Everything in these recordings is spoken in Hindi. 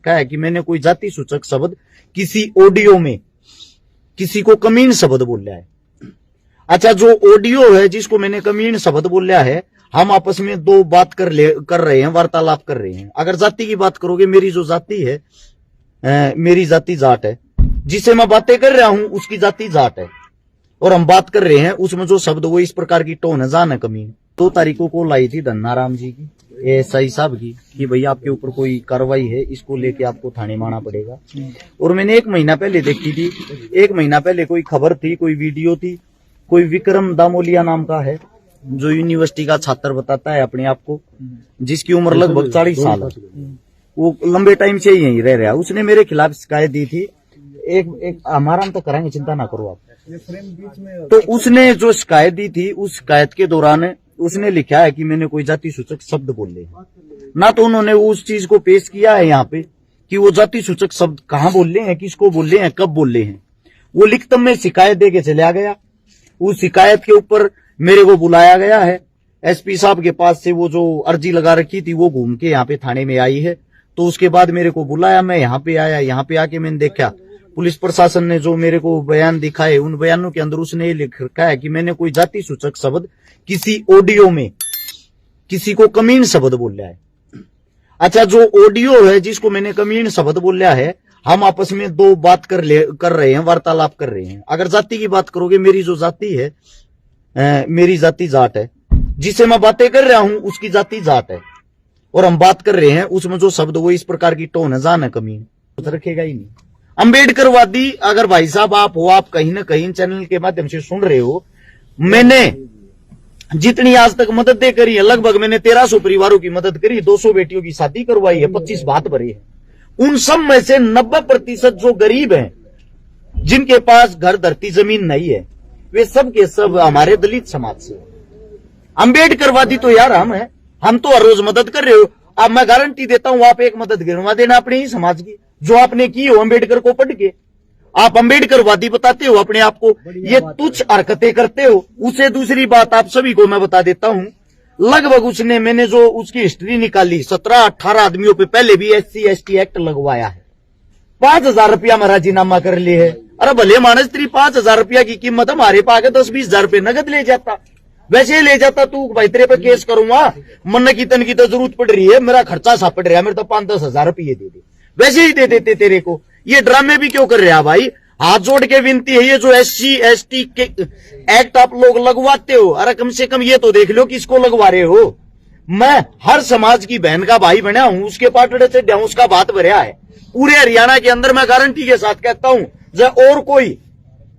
कहा है कि मैंने कोई जाति सूचक शब्द किसी ऑडियो में किसी को कमीन शब्द बोला है। अच्छा, जो ऑडियो है जिसको मैंने कमीन शब्द बोला है, हम आपस में दो बात कर रहे हैं, वार्तालाप कर रहे हैं। अगर जाति की बात करोगे, मेरी जो जाति है, मेरी जाति जाट है, जिससे मैं बातें कर रहा हूं उसकी जाति जाट है, और हम बात कर रहे हैं उसमें जो शब्द वो इस प्रकार की टोन है, जान है कमीन। 2 तारीखों को लाई थी धन्नाराम जी की, एएसआई साहब की, कि भैया आपके ऊपर कोई कार्रवाई है, इसको लेके आपको थाने में आना पड़ेगा। और मैंने 1 महीना पहले देखी थी, 1 महीना पहले कोई खबर थी, कोई वीडियो थी, कोई विक्रम दामोलिया नाम का है, जो यूनिवर्सिटी का छात्र बताता है अपने आप को, जिसकी उम्र लगभग 40 साल है, वो लंबे टाइम से यहीं रह रहा है। उसने मेरे खिलाफ शिकायत दी थी। एक हमारा हम तो कराएंगे, चिंता ना करो आप। तो उसने जो शिकायत दी थी, उस शिकायत के दौरान उसने लिखा है कि मैंने कोई जाति सूचक शब्द बोले ना, तो उन्होंने उस चीज को पेश किया है यहाँ पे कि वो जाति सूचक शब्द कहाँ बोले हैं, किसको बोले हैं, कब बोले हैं। वो लिखित में शिकायत दे के चला गया। उस शिकायत के ऊपर मेरे को बुलाया गया है एसपी साहब के पास से। वो जो अर्जी लगा रखी थी वो घूम के यहाँ पे थाने में आई है। तो उसके बाद मेरे को बुलाया, मैं यहाँ पे आया। यहाँ पे आके मैंने देखा पुलिस प्रशासन ने जो मेरे को बयान दिखाए, उन बयानों के अंदर उसने ये लिख रखा है कि मैंने कोई जाति सूचक शब्द किसी ऑडियो में किसी को कमीन शब्द बोला है। अच्छा, जो ऑडियो है जिसको मैंने कमीन शब्द बोला है, हम आपस में दो बात कर रहे हैं, वार्तालाप कर रहे हैं। अगर जाति की बात करोगे, मेरी जो जाति है, मेरी जाति जाट है, जिससे मैं बातें कर रहा हूं उसकी जाति जाट है, और हम बात कर रहे हैं उसमें जो शब्द वो इस प्रकार की टोन है, जान है कमीन, तो रखेगा ही नहीं। अम्बेडकरवादी अगर भाई साहब आप हो, आप कहीं ना कहीं चैनल के माध्यम से सुन रहे हो, मैंने जितनी आज तक मददें करी है, लगभग मैंने 1300 परिवारों की मदद करी, 200 बेटियों की शादी करवाई है, 25 बात भरी है। उन सब में से 90% जो गरीब हैं, जिनके पास घर धरती जमीन नहीं है, वे सब के सब हमारे दलित समाज से। अम्बेडकरवादी तो यार हम तो हर रोज मदद कर रहे हो। अब मैं गारंटी देता हूं, आप एक मदद गिनवा देना अपने ही समाज की, जो आपने की हो अम्बेडकर को पढ़ के। आप अम्बेडकरवादी बताते हो अपने आप को, ये तुच्छ हरकतें करते हो। उसे दूसरी बात आप सभी को मैं बता देता हूं, लगभग उसने, मैंने जो उसकी हिस्ट्री निकाली, 17-18 आदमियों पे पहले भी SC/ST एक्ट लगवाया है। 5,000 रुपया में राजीनामा कर लिए है। अरे भले मानस, तेरी 5,000 रुपया की कीमत हमारे पास 10-20 हजार रुपये नगद ले जाता, वैसे ही ले जाता तू, भाई तेरे पे केस करूंगा, मन की तन की तो जरूरत पड़ रही है, मेरा खर्चा सा पड़ रहा है, मेरे तो 5-10 हजार रुपये दे दे, वैसे ही दे देते तेरे को। ये ड्रामे भी क्यों कर रहे हैं भाई? हाथ जोड़ के विनती है, ये जो SC/ST के एक्ट आप लोग लगवाते हो, अरे कम से कम ये तो देख लो किसको लगवा रहे हो। मैं हर समाज की बहन का भाई बना हूं, उसके पाटड़े से डाउस का बात भरा है। पूरे हरियाणा के अंदर मैं गारंटी के साथ कहता हूं, जब और कोई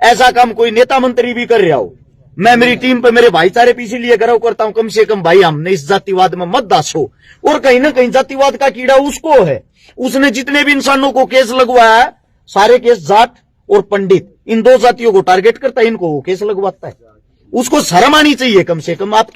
ऐसा काम कोई नेता मंत्री भी कर रहा हो, मैं मेरी टीम पे मेरे भाईचारे पे इसीलिए गर्व करता हूं, कम से कम भाई हमने इस जातिवाद में मत दासो। और कहीं ना कहीं जातिवाद का कीड़ा उसको है, उसने जितने भी इंसानों को केस लगवाया है, सारे केस जाट और पंडित, इन 2 जातियों को टारगेट करता है, इनको वो केस लगवाता है। उसको शर्म आनी चाहिए कम से कम। आप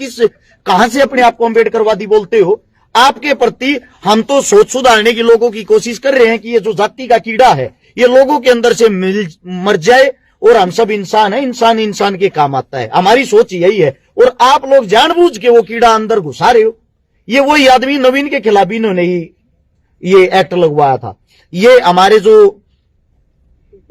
कहां से अपने आप को अम्बेडकरवादी बोलते हो? आपके प्रति हम तो सोच सुधारने की लोगों की कोशिश कर रहे हैं कि ये जो जाति का कीड़ा है ये लोगों के अंदर से मर जाए, और हम सब इंसान है, इंसान इंसान के काम आता है। हमारी सोच यही है, और आप लोग जानबूझ के वो कीड़ा अंदर घुसा रहे हो। ये वही आदमी नवीन के खिलाफ इन्होंने ही ये एक्ट लगवाया था। ये हमारे जो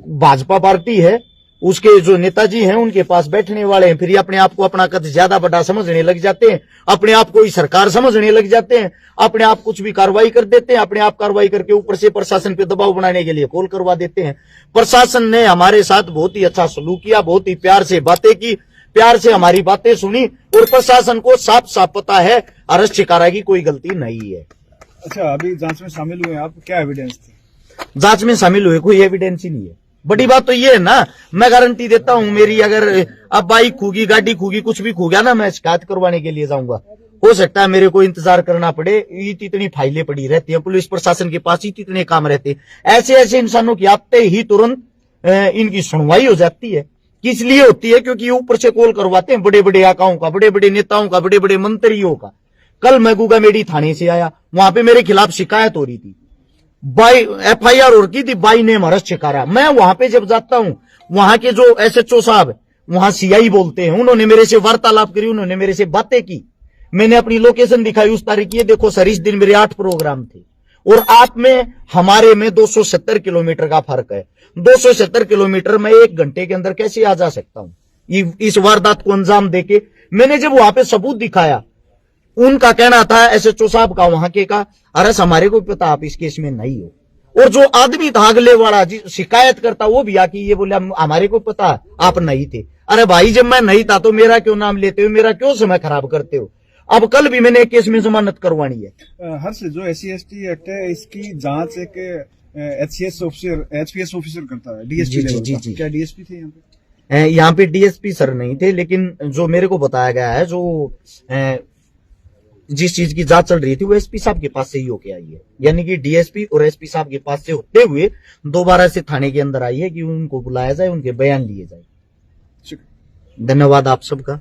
भाजपा पार्टी है उसके जो नेताजी हैं उनके पास बैठने वाले हैं, फिर ये अपने आप को अपना कद ज्यादा बड़ा समझने लग जाते हैं, अपने आप को ही सरकार समझने लग जाते हैं, अपने आप कुछ भी कार्रवाई कर देते हैं, अपने आप कार्रवाई करके ऊपर से प्रशासन पे दबाव बनाने के लिए कॉल करवा देते हैं। प्रशासन ने हमारे साथ बहुत ही अच्छा सलूक किया, बहुत ही प्यार से बातें की, प्यार से हमारी बातें सुनी, और प्रशासन को साफ साफ पता है अरेस्ट शिकारा की कोई गलती नहीं है। अच्छा, अभी जांच में शामिल हुए आप, क्या एविडेंस थी? जांच में शामिल हुए कोई एविडेंस ही नहीं है। बड़ी बात तो ये है ना, मैं गारंटी देता हूं, मेरी अगर अब बाइक खूगी, गाड़ी खूगी, कुछ भी खो गया ना, मैं शिकायत करवाने के लिए जाऊंगा। हो सकता है मेरे को इंतजार करना पड़े, इतनी फाइलें पड़ी रहती हैं पुलिस प्रशासन के पास, इतने काम रहते हैं। ऐसे ऐसे इंसानों की आते ही तुरंत इनकी सुनवाई हो जाती है। किस लिए होती है? क्योंकि ऊपर से कॉल करवाते हैं बड़े बड़े आकाओं का, बड़े बड़े नेताओं का, बड़े बड़े मंत्रियों का। कल मैं गुगामेडी थाने से आया, वहां पे मेरे खिलाफ शिकायत हो रही थी, FIR हो रही थी, बाई नेम अरेस्ट शिकारा। मैं वहां पे जब जाता हूं, वहां के जो SHO साहब, वहां CI बोलते हैं, उन्होंने मेरे से वार्तालाप करी, उन्होंने मेरे से बातें की, मैंने अपनी लोकेशन दिखाई उस तारीख की, देखो सर इस दिन मेरे 8 प्रोग्राम थे। और आप में हमारे में 270 किलोमीटर का फर्क है। 270 किलोमीटर में 1 घंटे के अंदर कैसे आ जा सकता हूं इस वारदात को अंजाम देके। मैंने जब वहां पे सबूत दिखाया, उनका कहना था एसएचओ साहब का वहां के का, अरे हमारे को पता आप इस केस में नहीं हो। और जो आदमी था अगले वाला शिकायत करता, वो भी आके ये बोले हमारे को पता आप नहीं थे। अरे भाई जब मैं नहीं था तो मेरा क्यों नाम लेते हो, मेरा क्यों समय खराब करते हो। अब कल भी मैंने एक केस में जमानत करवानी है। हर्ष, जो SC/ST एक्ट है इसकी जांच एक HCS ऑफिसर HPS ऑफिसर करता है, DSP लेवल का। क्या DSP थे यहाँ पे? यहाँ पे DSP सर नहीं थे, लेकिन जो मेरे को बताया गया है, जो जिस चीज की जांच चल रही थी वो SP साहब के पास से ही होके आई है। यानी कि DSP और SP साहब के पास से होते हुए दोबारा से थाने के अंदर आई है कि उनको बुलाया जाए, उनके बयान लिए जाए। धन्यवाद आप सबका।